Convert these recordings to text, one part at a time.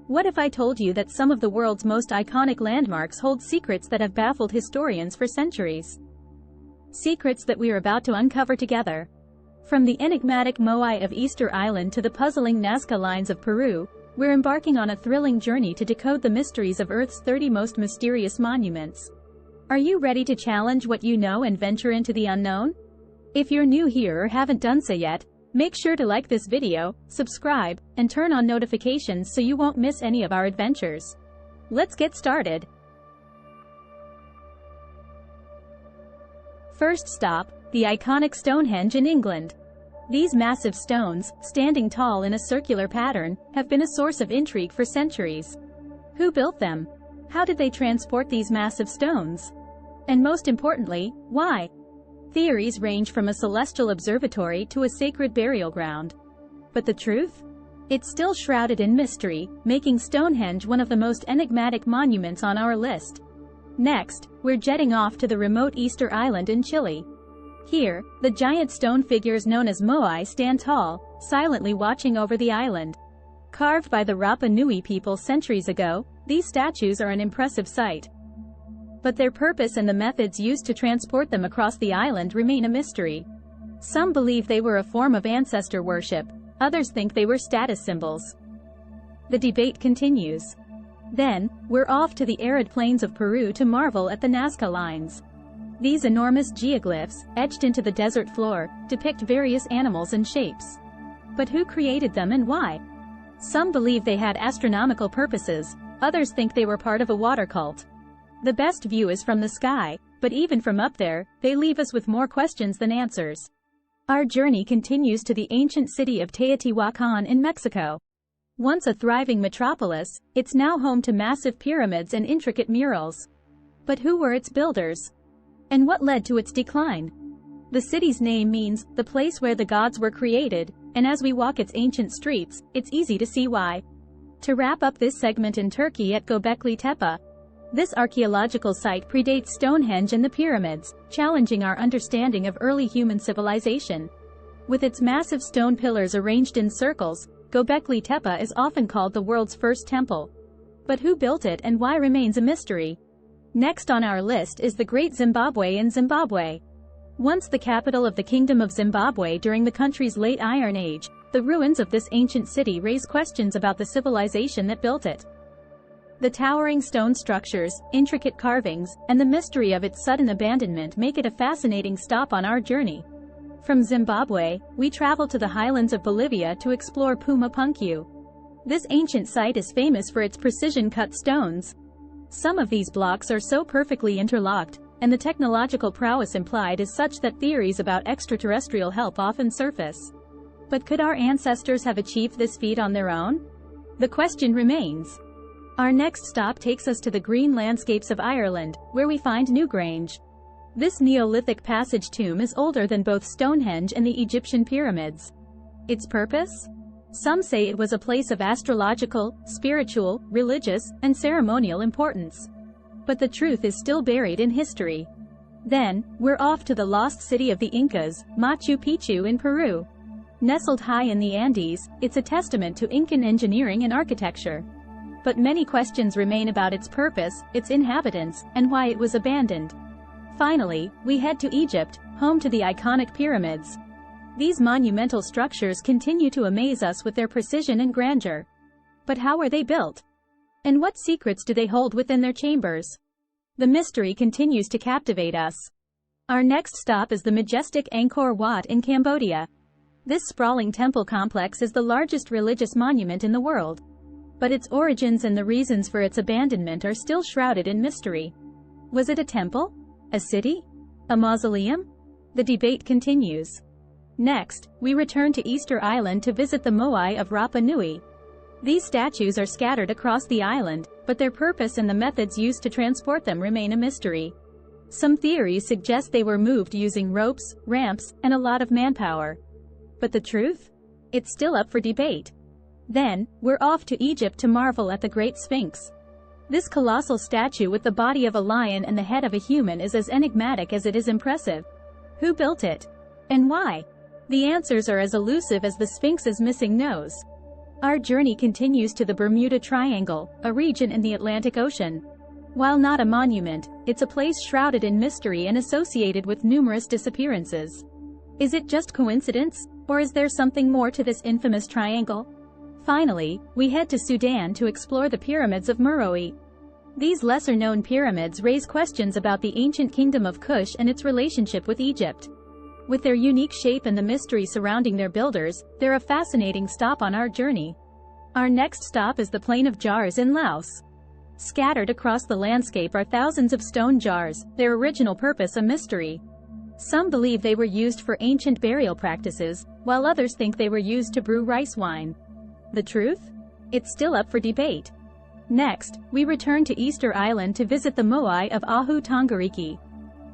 What if I told you that some of the world's most iconic landmarks hold secrets that have baffled historians for centuries? Secrets that we're about to uncover together. From the enigmatic Moai of Easter Island to the puzzling Nazca lines of Peru, we're embarking on a thrilling journey to decode the mysteries of Earth's 30 most mysterious monuments. Are you ready to challenge what you know and venture into the unknown? If you're new here or haven't done so yet, make sure to like this video, subscribe, and turn on notifications so you won't miss any of our adventures. Let's get started. First stop, the iconic Stonehenge in England. These massive stones, standing tall in a circular pattern, have been a source of intrigue for centuries. Who built them? How did they transport these massive stones? And most importantly, why? Theories range from a celestial observatory to a sacred burial ground. But the truth? It's still shrouded in mystery, making Stonehenge one of the most enigmatic monuments on our list. Next, we're jetting off to the remote Easter Island in Chile. Here, the giant stone figures known as Moai stand tall, silently watching over the island. Carved by the Rapa Nui people centuries ago, these statues are an impressive sight. But their purpose and the methods used to transport them across the island remain a mystery. Some believe they were a form of ancestor worship, others think they were status symbols. The debate continues. Then, we're off to the arid plains of Peru to marvel at the Nazca lines. These enormous geoglyphs, etched into the desert floor, depict various animals and shapes. But who created them and why? Some believe they had astronomical purposes, others think they were part of a water cult. The best view is from the sky, but even from up there, they leave us with more questions than answers. Our journey continues to the ancient city of Teotihuacan in Mexico. Once a thriving metropolis, it's now home to massive pyramids and intricate murals. But who were its builders? And what led to its decline? The city's name means, the place where the gods were created, and as we walk its ancient streets, it's easy to see why. To wrap up this segment in Turkey at Gobekli Tepe. This archaeological site predates Stonehenge and the pyramids, challenging our understanding of early human civilization. With its massive stone pillars arranged in circles, Gobekli Tepe is often called the world's first temple. But who built it and why remains a mystery. Next on our list is the Great Zimbabwe in Zimbabwe. Once the capital of the Kingdom of Zimbabwe during the country's late Iron Age, the ruins of this ancient city raise questions about the civilization that built it. The towering stone structures, intricate carvings, and the mystery of its sudden abandonment make it a fascinating stop on our journey. From Zimbabwe, we travel to the highlands of Bolivia to explore Puma Punku. This ancient site is famous for its precision-cut stones. Some of these blocks are so perfectly interlocked, and the technological prowess implied is such that theories about extraterrestrial help often surface. But could our ancestors have achieved this feat on their own? The question remains. Our next stop takes us to the green landscapes of Ireland, where we find Newgrange. This Neolithic passage tomb is older than both Stonehenge and the Egyptian pyramids. Its purpose? Some say it was a place of astrological, spiritual, religious, and ceremonial importance. But the truth is still buried in history. Then, we're off to the lost city of the Incas, Machu Picchu in Peru. Nestled high in the Andes, it's a testament to Incan engineering and architecture. But many questions remain about its purpose, its inhabitants, and why it was abandoned. Finally, we head to Egypt, home to the iconic pyramids. These monumental structures continue to amaze us with their precision and grandeur. But how were they built? And what secrets do they hold within their chambers? The mystery continues to captivate us. Our next stop is the majestic Angkor Wat in Cambodia. This sprawling temple complex is the largest religious monument in the world. But its origins and the reasons for its abandonment are still shrouded in mystery. Was it a temple? A city? A mausoleum? The debate continues. Next, we return to Easter Island to visit the Moai of Rapa Nui. These statues are scattered across the island, but their purpose and the methods used to transport them remain a mystery. Some theories suggest they were moved using ropes, ramps, and a lot of manpower. But the truth? It's still up for debate. Then, we're off to Egypt to marvel at the Great Sphinx. This colossal statue with the body of a lion and the head of a human is as enigmatic as it is impressive. Who built it? And why? The answers are as elusive as the Sphinx's missing nose. Our journey continues to the Bermuda Triangle, a region in the Atlantic Ocean. While not a monument, it's a place shrouded in mystery and associated with numerous disappearances. Is it just coincidence, or is there something more to this infamous triangle? Finally, we head to Sudan to explore the pyramids of Meroe. These lesser-known pyramids raise questions about the ancient kingdom of Kush and its relationship with Egypt. With their unique shape and the mystery surrounding their builders, they're a fascinating stop on our journey. Our next stop is the Plain of Jars in Laos. Scattered across the landscape are thousands of stone jars, their original purpose a mystery. Some believe they were used for ancient burial practices, while others think they were used to brew rice wine. The truth? It's still up for debate. Next, we return to Easter Island to visit the Moai of Ahu Tongariki.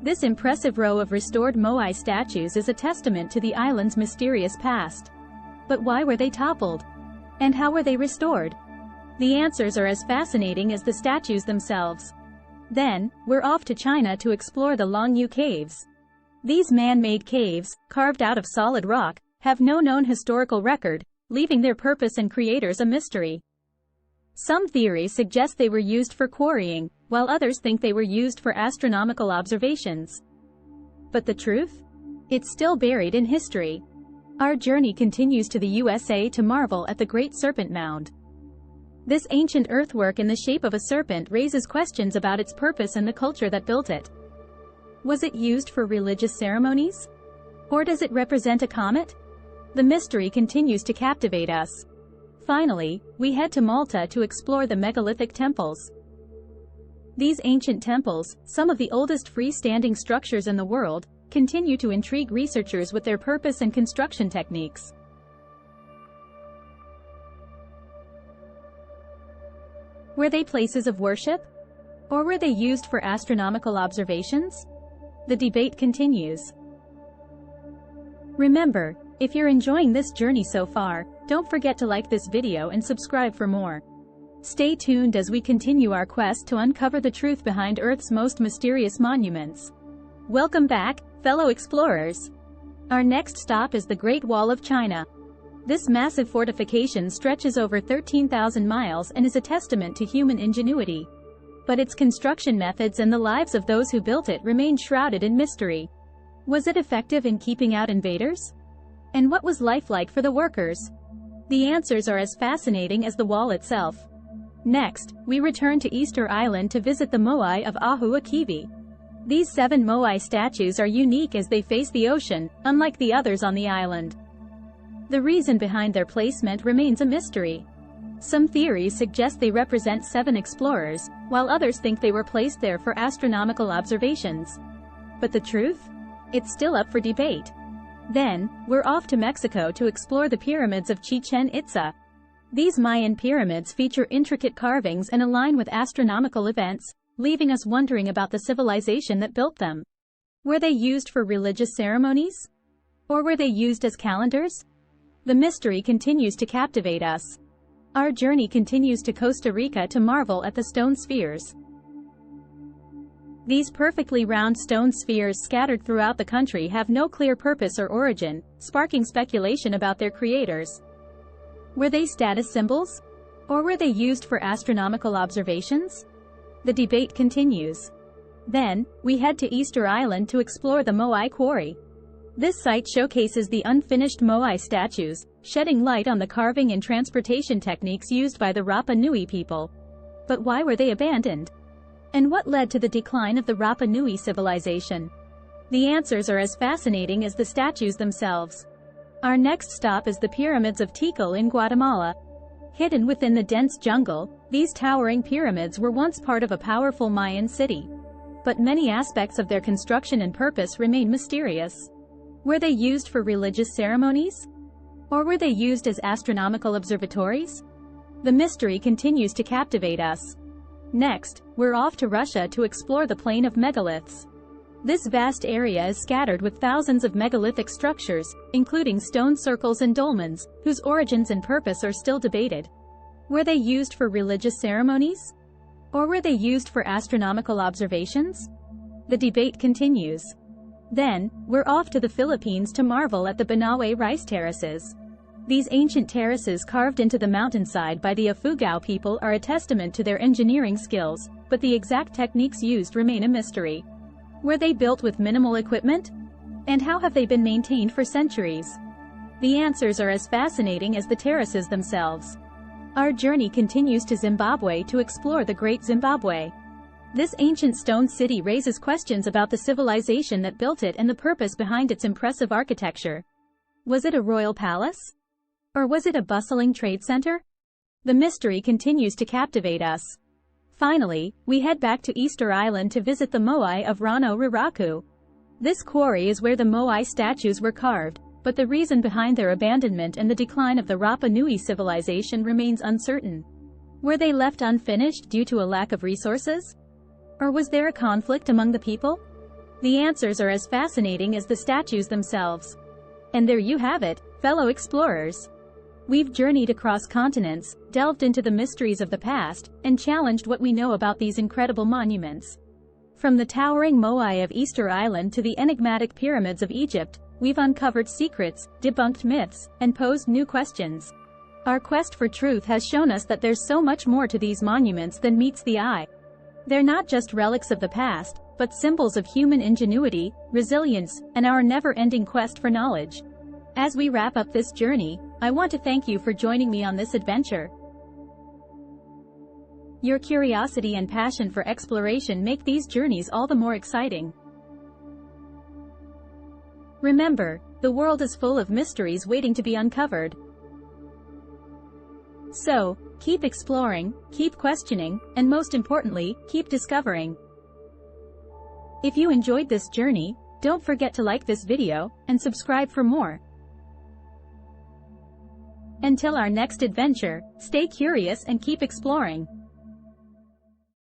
This impressive row of restored Moai statues is a testament to the island's mysterious past. But why were they toppled? And how were they restored? The answers are as fascinating as the statues themselves. Then, we're off to China to explore the Longyu Caves. These man-made caves, carved out of solid rock, have no known historical record, leaving their purpose and creators a mystery. Some theories suggest they were used for quarrying, while others think they were used for astronomical observations. But the truth? It's still buried in history. Our journey continues to the USA to marvel at the Great Serpent Mound. This ancient earthwork in the shape of a serpent raises questions about its purpose and the culture that built it. Was it used for religious ceremonies? Or does it represent a comet? The mystery continues to captivate us. Finally, we head to Malta to explore the megalithic temples. These ancient temples, some of the oldest freestanding structures in the world, continue to intrigue researchers with their purpose and construction techniques. Were they places of worship? Or were they used for astronomical observations? The debate continues. Remember, if you're enjoying this journey so far, don't forget to like this video and subscribe for more. Stay tuned as we continue our quest to uncover the truth behind Earth's most mysterious monuments. Welcome back, fellow explorers. Our next stop is the Great Wall of China. This massive fortification stretches over 13,000 miles and is a testament to human ingenuity. But its construction methods and the lives of those who built it remain shrouded in mystery. Was it effective in keeping out invaders? And what was life like for the workers? The answers are as fascinating as the wall itself. Next, we return to Easter Island to visit the Moai of Ahu Akivi. These 7 Moai statues are unique as they face the ocean, unlike the others on the island. The reason behind their placement remains a mystery. Some theories suggest they represent 7 explorers, while others think they were placed there for astronomical observations. But the truth? It's still up for debate. Then, we're off to Mexico to explore the pyramids of Chichen Itza. These Mayan pyramids feature intricate carvings and align with astronomical events, leaving us wondering about the civilization that built them. Were they used for religious ceremonies? Or were they used as calendars? The mystery continues to captivate us. Our journey continues to Costa Rica to marvel at the stone spheres. These perfectly round stone spheres scattered throughout the country have no clear purpose or origin, sparking speculation about their creators. Were they status symbols? Or were they used for astronomical observations? The debate continues. Then, we head to Easter Island to explore the Moai Quarry. This site showcases the unfinished Moai statues, shedding light on the carving and transportation techniques used by the Rapa Nui people. But why were they abandoned? And what led to the decline of the Rapa Nui civilization? The answers are as fascinating as the statues themselves. Our next stop is the Pyramids of Tikal in Guatemala. Hidden within the dense jungle, these towering pyramids were once part of a powerful Mayan city. But many aspects of their construction and purpose remain mysterious. Were they used for religious ceremonies? Or were they used as astronomical observatories? The mystery continues to captivate us. Next, we're off to Russia to explore the plain of megaliths. This vast area is scattered with thousands of megalithic structures, including stone circles and dolmens, whose origins and purpose are still debated. Were they used for religious ceremonies? Or were they used for astronomical observations? The debate continues. Then, we're off to the Philippines to marvel at the Banawe rice terraces. These ancient terraces carved into the mountainside by the Ifugao people are a testament to their engineering skills, but the exact techniques used remain a mystery. Were they built with minimal equipment? And how have they been maintained for centuries? The answers are as fascinating as the terraces themselves. Our journey continues to Zimbabwe to explore the Great Zimbabwe. This ancient stone city raises questions about the civilization that built it and the purpose behind its impressive architecture. Was it a royal palace? Or was it a bustling trade center? The mystery continues to captivate us. Finally, we head back to Easter Island to visit the Moai of Rano Raraku. This quarry is where the Moai statues were carved, but the reason behind their abandonment and the decline of the Rapa Nui civilization remains uncertain. Were they left unfinished due to a lack of resources? Or was there a conflict among the people? The answers are as fascinating as the statues themselves. And there you have it, fellow explorers. We've journeyed across continents, delved into the mysteries of the past, and challenged what we know about these incredible monuments. From the towering Moai of Easter Island to the enigmatic pyramids of Egypt, we've uncovered secrets, debunked myths, and posed new questions. Our quest for truth has shown us that there's so much more to these monuments than meets the eye. They're not just relics of the past, but symbols of human ingenuity, resilience, and our never-ending quest for knowledge. As we wrap up this journey, I want to thank you for joining me on this adventure. Your curiosity and passion for exploration make these journeys all the more exciting. Remember, the world is full of mysteries waiting to be uncovered. So, keep exploring, keep questioning, and most importantly, keep discovering. If you enjoyed this journey, don't forget to like this video, and subscribe for more. Until our next adventure, stay curious and keep exploring.